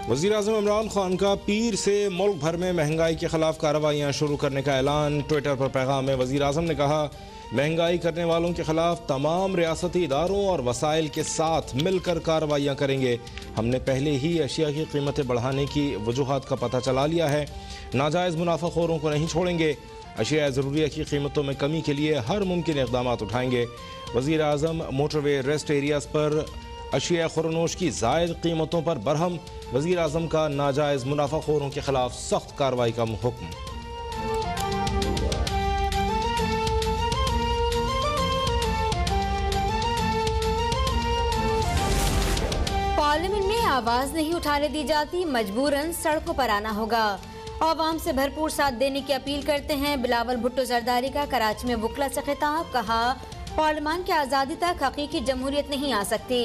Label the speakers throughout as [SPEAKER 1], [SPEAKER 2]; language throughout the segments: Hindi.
[SPEAKER 1] वज़ीर-ए-आज़म इमरान खान का पीर से मुल्क भर में महंगाई के खिलाफ कार्रवाइयाँ शुरू करने का ऐलान। ट्विटर पर पैगाम में वज़ीर-ए-आज़म ने कहा, महंगाई करने वालों के खिलाफ तमाम रियासती इदारों और वसाइल के साथ मिलकर कार्रवाइयाँ करेंगे। हमने पहले ही अशिया की कीमतें बढ़ाने की वजूहात का पता चला लिया है। नाजायज़ मुनाफाखोरों को नहीं छोड़ेंगे। अशिया ज़रूरिया की कीमतों में कमी के लिए हर मुमकिन इक़दाम उठाएंगे। वज़ीर-ए-आज़म मोटरवे रेस्ट एरियाज़ पर अशिया खुरनोश की ज़ायद कीमतों पर बरहम। वज़ीर-ए-आज़म का नाजायज़ मुनाफाखोरों के खिलाफ सख्त कार्रवाई का हुक्म।
[SPEAKER 2] पार्लियामेंट में आवाज नहीं उठाने दी जाती, मजबूरन सड़कों पर आना होगा। आवाम से भरपूर साथ देने की अपील करते हैं बिलावल भुट्टो जरदारी का कराची में वकला से खिताब। कहा, पार्लियामान की आज़ादी तक हकीकी जमहूरियत नहीं आ सकती।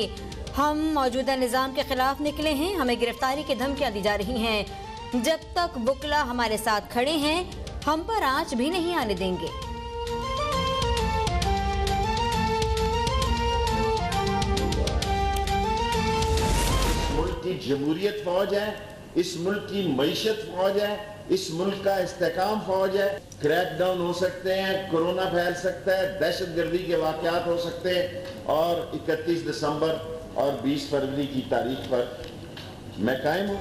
[SPEAKER 2] हम मौजूदा निज़ाम के खिलाफ निकले हैं, हमें गिरफ्तारी की धमकियां दी जा रही हैं। जब तक वकला हमारे साथ खड़े हैं, हम पर आंच भी नहीं आने देंगे।
[SPEAKER 3] मुल्क की जमहूरियत फौज है, इस मुल्क की मईशत फौज है, इस मुल्क का इस्तेकाम फौज है। क्रैकडाउन हो सकते हैं, कोरोना फैल सकता है, दहशतगर्दी के वाक़यात हो सकते हैं और 31 दिसंबर और 20 फरवरी की तारीख पर मैं कायम हूँ।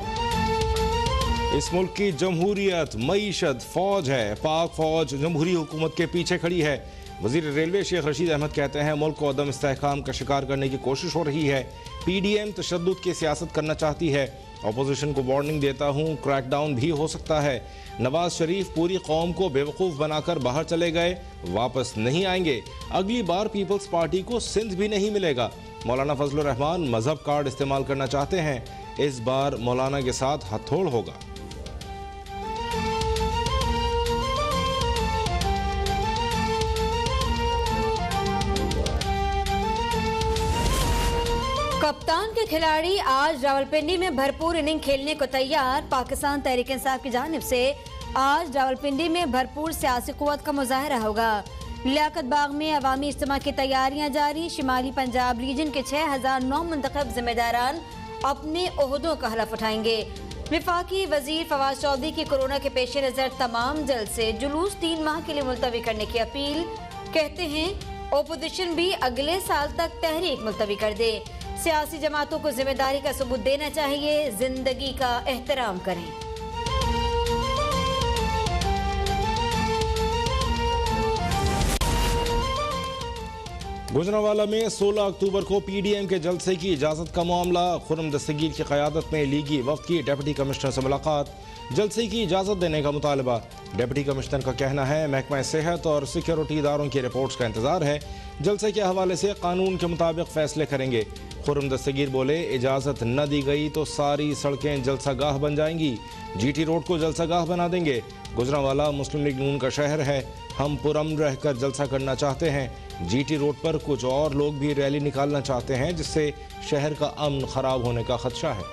[SPEAKER 1] इस मुल्क की जमहूरियत मईशत फौज है। पाक फौज जमहूरी हुकूमत के पीछे खड़ी है। वजीर रेलवे शेख रशीद अहमद कहते हैं, मुल्क को अदम इस्तेहकाम का शिकार करने की कोशिश हो रही है। PDM तशद्दुद की सियासत करना चाहती है। अपोजिशन को वार्निंग देता हूँ, क्रैकडाउन भी हो सकता है। नवाज शरीफ पूरी कौम को बेवकूफ़ बनाकर बाहर चले गए, वापस नहीं आएंगे। अगली बार पीपल्स पार्टी को सिंध भी नहीं मिलेगा। मौलाना फजलुर रहमान मजहब कार्ड इस्तेमाल करना चाहते हैं, इस बार मौलाना के साथ हथोड़ होगा।
[SPEAKER 2] कप्तान के खिलाड़ी आज रावलपिंडी में भरपूर इनिंग खेलने को तैयार। पाकिस्तान तहरीक इंसाफ की जानिब से आज रावलपिंडी में भरपूर सियासी कुव्वत का मुजाहरा होगा। लियाकत बाग में अवामी इज्तिमा की तैयारियां जारी। शिमाली पंजाब रीजन के 6009 मुंतखब जिम्मेदारान अपने ओहदों का हलफ उठाएंगे। विफाकी वजीर फवाद चौधरी की कोरोना के पेश नजर तमाम जलसे जुलूस 3 माह के लिए मुलतवी करने की अपील। कहते हैं, ओपोजिशन भी अगले साल तक तहरीक मुलतवी कर दे। सियासी जमातों को जिम्मेदारी का सबूत देना चाहिए, जिंदगी का एहतराम करें।
[SPEAKER 1] गुजरांवाला में 16 अक्टूबर को PDM के जलसे की इजाज़त का मामला। खुर्रम दस्तगीर की क़यादत में लीगी वफ्द की डिप्टी कमिश्नर से मुलाकात। जलसे की इजाज़त देने का मुतालबा। डिप्टी कमिश्नर का कहना है, महकमा सेहत और सिक्योरिटी इदारों की रिपोर्ट्स का इंतज़ार है। जलसे के हवाले से कानून के मुताबिक फ़ैसले करेंगे। खुर्रम दस्तगीर बोले, इजाज़त न दी गई तो सारी सड़कें जलसागाह बन जाएंगी। GT रोड को जलसागाह बना देंगे। गुजरांवाला मुस्लिम लीग नून का शहर है, हम पुरअमन रहकर जलसा करना चाहते हैं। GT रोड पर कुछ और लोग भी रैली निकालना चाहते हैं, जिससे शहर का अमन खराब होने का खदशा है।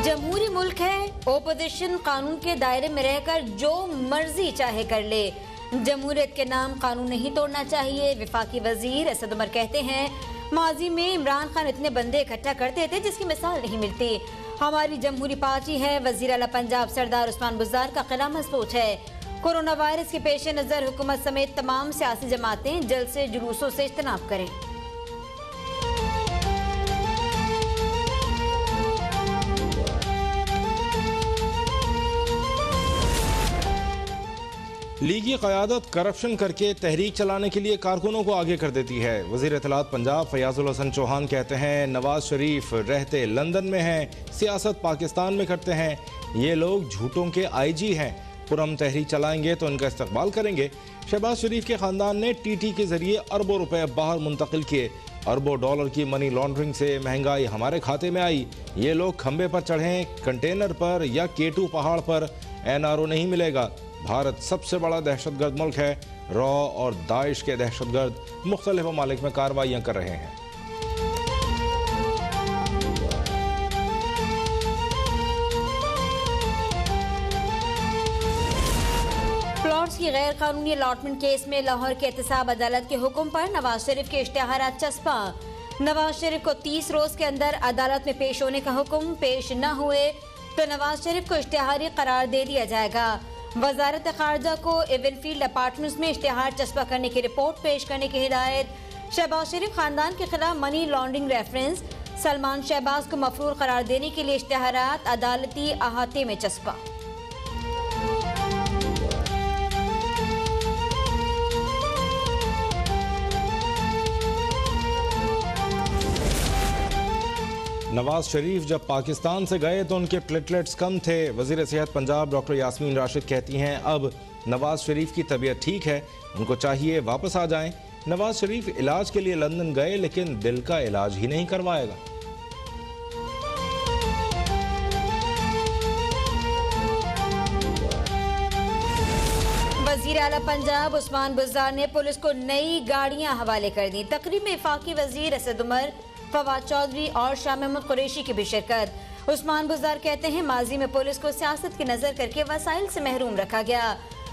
[SPEAKER 2] जमहूरी मुल्क है, ओपोजिशन कानून के दायरे में रहकर जो मर्जी चाहे कर ले। जमहूरियत के नाम कानून नहीं तोड़ना चाहिए। विफाकी वजीर असद उमर कहते हैं, माजी में इमरान खान इतने बंदे इकट्ठा करते थे जिसकी मिसाल नहीं मिलती। हमारी जमहूरी पार्टी है। वजीर आला पंजाब सरदार उस्मान बुज़दार का क़िला मजबूत है। कोरोना वायरस के पेश नज़र हुकूमत समेत तमाम सियासी जमातें जल्द से जुलूसों से इज्तनाब करें।
[SPEAKER 1] लीगी क़यादत करप्शन करके तहरीक चलाने के लिए कारकुनों को आगे कर देती है। वज़ीर इत्तलात पंजाब फयाजुल हसन चौहान कहते हैं, नवाज शरीफ रहते लंदन में हैं, सियासत पाकिस्तान में करते हैं। ये लोग झूठों के IG हैं। पुरअमन तहरीक चलाएंगे तो इनका इस्तकबाल करेंगे। शहबाज शरीफ के ख़ानदान ने TT के ज़रिए अरबों रुपए बाहर मुंतकिल किए। अरबों डॉलर की मनी लॉन्ड्रिंग से महंगाई हमारे खाते में आई। ये लोग खंबे पर चढ़ें, कंटेनर पर या K2 पहाड़ पर, NRO नहीं मिलेगा। भारत सबसे बड़ा दहशतगर्द मुल्क है। रॉ और दाइश के दहशतगर्द मुख्तलिफ ममालिक में कार्रवाइयाँ कर रहे हैं।
[SPEAKER 2] प्लॉट्स की गैर कानूनी अलॉटमेंट केस में लाहौर के एहतसाब अदालत के हुक्म पर नवाज शरीफ के इश्तेहारात चस्पा। नवाज शरीफ को 30 रोज के अंदर अदालत में पेश होने का हुक्म, पेश न हुए तो नवाज शरीफ को इश्तेहारी करार दे दिया जाएगा। वजारत खारजा को एवनफील्ड अपार्टमेंट्स में इश्तेहार चस्पा करने की रिपोर्ट पेश करने की हिदायत। शहबाज शरीफ खानदान के खिलाफ money laundering reference, Salman Shahbaz को मफरूर करार देने के लिए इश्तेहारात अदालती अहाते में चस्पा।
[SPEAKER 1] नवाज शरीफ जब पाकिस्तान से गए तो उनके प्लेटलेट्स कम थे। वज़ीर सेहत पंजाब डॉक्टर यास्मीन राशिद कहती हैं अब नवाज शरीफ की तबीयत ठीक है, उनको चाहिए वापस आ जाएं। नवाज शरीफ इलाज के लिए लंदन गए लेकिन दिल का इलाज ही नहीं करवाएगा।
[SPEAKER 2] वज़ीर आला पंजाब उस्मान बुज़दार ने पुलिस को नई गाड़ियां हवाले कर दी। तकरीब में वफाकी वज़ीर असद उमर, फवाद चौधरी और शाह महमूद कुरैशी की भी शिरकत। उस्मान बुज़दार कहते हैं माजी में पुलिस को सियासत की नजर करके वसाइल से महरूम रखा गया,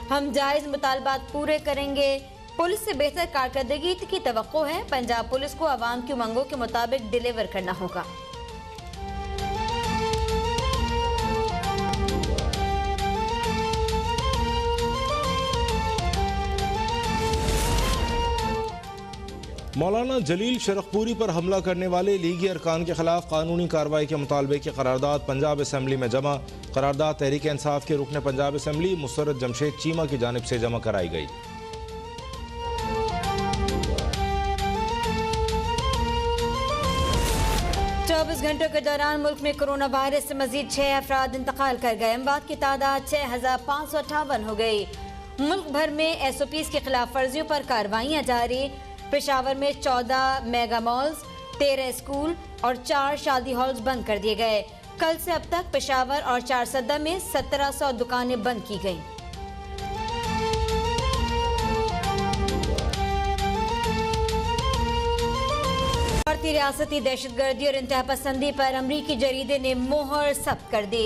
[SPEAKER 2] हम जायज मुतालबात पूरे करेंगे। पुलिस से बेहतर कारकर्दगी की तवक्को है। पंजाब पुलिस को आवाम की उमंगों के मुताबिक डिलीवर करना होगा।
[SPEAKER 1] मौलाना जलील शरखपुरी पर हमला करने वाले लीगी अरकान के खिलाफ कानूनी कार्रवाई के मुतालबे की करारदाद पंजाब असम्बली में जमा। करारदाद तहरीक इंसाफ के रुकन पंजाब असम्बली मुसर्रत जमशेद चीमा की जानिब से जमा कराई गई।
[SPEAKER 2] चौबीस घंटों के दौरान मुल्क में कोरोना वायरस से मजीद 6 अफराद इंतकाल कर गए। अमवात की तादाद 6558 हो गई। मुल्क भर में SOPs के खिलाफ वर्जियों पर कार्रवाइयां जारी। पेशावर में 14 मेगा मॉल्स, 13 स्कूल और 4 शादी हॉल्स बंद कर दिए गए। कल से अब तक पेशावर और 4 सद्दा में 1700 दुकानें बंद की गईं। भारतीय रियासती दहशतगर्दी और इंतहा पसंदी पर अमरीकी जरीदे ने मोहर सख्त कर दी।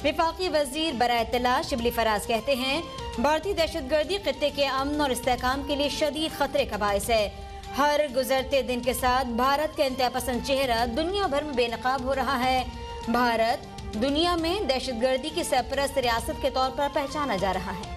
[SPEAKER 2] विफाकी वजीर बराए इत्तला शिबली फराज कहते हैं भारतीय दहशतगर्दी खित्ते के अमन और इस्तेहकाम के लिए शदीद खतरे का बायस है। हर गुजरते दिन के साथ भारत का इंतहा पसंद चेहरा दुनिया भर में बेनकाब हो रहा है। भारत दुनिया में दहशतगर्दी की सरपरस्त रियासत के तौर पर पहचाना जा रहा है।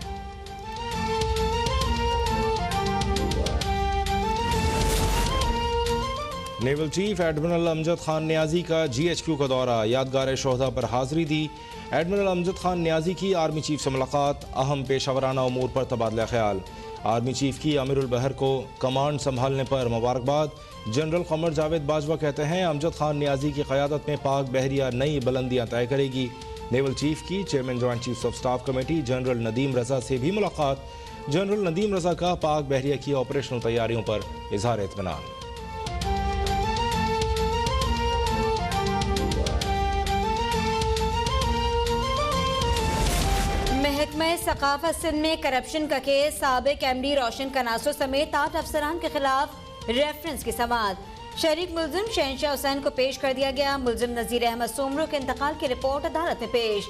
[SPEAKER 1] Naval chief admiral Amjad Khan Niazi का GHQ का दौरा, यादगार शोहदा पर हाजिरी दी। एडमिरल अमजद खान न्याजी की आर्मी चीफ से मुलाकात, अहम पेशावराना उमूर पर तबादला ख्याल। आर्मी चीफ की अमीरुल बहर को कमांड संभालने पर मुबारकबाद। जनरल कमर जावेद बाजवा कहते हैं अमजद खान न्याजी की क़यादत में पाक बहरिया नई बुलंदियां तय करेगी। नेवल चीफ की chairman joint chiefs of staff committee general Nadeem Raza से भी मुलाकात। जनरल नदीम रजा का पाक बहरिया की ऑपरेशनल तैयारियों पर इजहार इत्मीनान।
[SPEAKER 2] महकमा सकाफत सिंध में करप्शन का केस, साबिक MD रोशन कनासो समेत 8 अफसरान के खिलाफ रेफरेंस की समाअत। शरीक मुलजिम शहनशाह हुसैन को पेश कर दिया गया। मुलजिम नजीर अहमद सोमरो के इंतकाल की रिपोर्ट अदालत में पेश।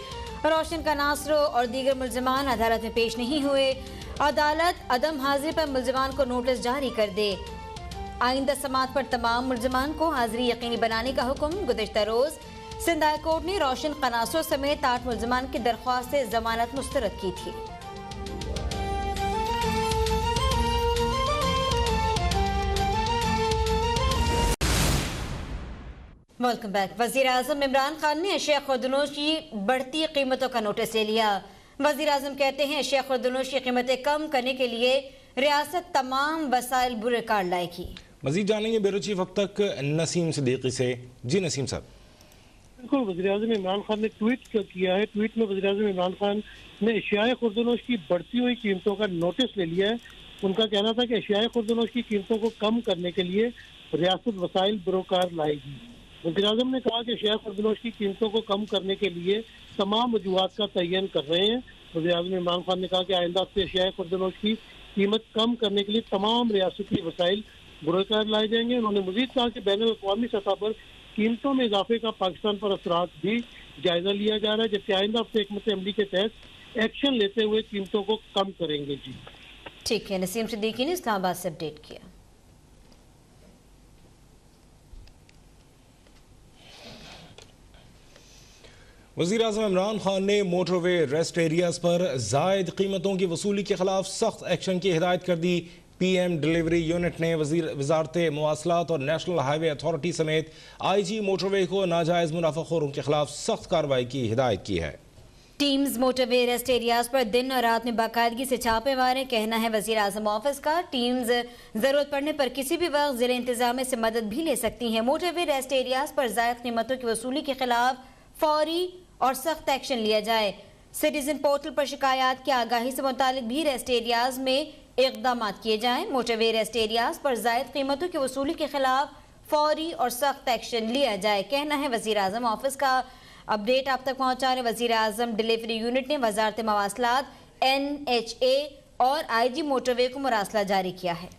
[SPEAKER 2] रोशन कनासरो और दीगर मुलजिमान अदालत में पेश नहीं हुए। अदालत अदम हाजिरी पर मुलजिमान को नोटिस जारी कर दे। आइंदा समाअत पर तमाम मुलजिमान को हाजिरी यकीनी बनाने का हुक्म। गुज़िश्ता रोज सिंध हाई कोर्ट ने रोशन कनासो समेत 8 मुलजिमान की दरख्वास्त से जमानत मुस्तरद की थी। Welcome back. वजीर आजम इमरान खान ने अशिया खुर्दनोश की बढ़ती कीमतों का नोटिस ले लिया। वजीर आजम कहते हैं अशिया खुर्दनोश की कीमतें कम करने के लिए रियासत तमाम वसाइल बुरे कार लाएगी।
[SPEAKER 1] मजीद जानेंगे ब्यूरो चीफ अब तक नसीम सिद्दीकी से। जी नसीम साहब।
[SPEAKER 4] बिल्कुल, वज़ीर-ए-आज़म इमरान खान ने ट्वीट किया है। ट्वीट में वज़ीर-ए-आज़म इमरान खान ने एशियाई खुर्दनोश की बढ़ती हुई कीमतों का नोटिस ले लिया है। उनका कहना था कि एशियाई खुर्दनोश की कीमतों को कम करने के लिए रियासत वसाइल बरोकार लाएगी। वज़ीर-ए-आज़म ने कहा कि एशियाई खुर्दनोश की कीमतों को कम करने के लिए तमाम वजूहात का तयन कर रहे हैं। वज़ीर-ए-आज़म इमरान खान ने कहा कि आइंदा से एशियाई खुर्दनोश की कीमत कम करने के लिए तमाम रियासती वसाइल बरोकार लाए जाएंगे। उन्होंने मजीद कहा कि बैनुल अक़वामी सतह पर कीमतों में इजाफे का पाकिस्तान पर असरात भी जायजा लिया जा रहा है, जबकि आइंदा हफ्ते हिकमत अमली के तहत एक्शन लेते हुए कीमतों को कम करेंगे जी।
[SPEAKER 2] ठीक है, नसीम सिद्दीकी ने इस्लामाबाद से अपडेट किया।
[SPEAKER 1] वज़ीर-ए-आज़म इमरान खान ने मोटरवे रेस्ट एरियाज पर जायद कीमतों की वसूली के खिलाफ सख्त एक्शन की हिदायत कर दी। PM डिलीवरी यूनिट ने वजारत मवासलात और नेशनल हाईवे अथॉरिटी समेत IG मोटरवे को नाजायज मुनाफाखोरों के खिलाफ सख्त कार्रवाई की हिदायत की है।
[SPEAKER 2] टीम्स मोटरवे रेस्ट एरियाज पर दिन और रात में बाकायदगी से छापे मारे, कहना है वजीर आजम ऑफिस का। टीम्स जरूरत पड़ने पर किसी भी वक्त जिले इंतजामिया से मदद भी ले सकती हैं। मोटरवे रेस्ट एरियाज पर जायद कीमतों की वसूली के खिलाफ फौरी और सख्त एक्शन लिया जाए। सिटीजन पोर्टल पर शिकायत की आगाही से मुतालिक भी रेस्ट एरियाज में इकदाम किए जाएं। मोटरवे रेस्ट एरियाज पर जायद कीमतों की वसूली के खिलाफ फौरी और सख्त एक्शन लिया जाए, कहना है वजीर आजम ऑफिस का। अपडेट आप तक पहुंचा रहे वजीर आजम डिलीवरी यूनिट ने वजारत मवासलात, NHA और IG मोटरवे को मुरासला जारी किया है।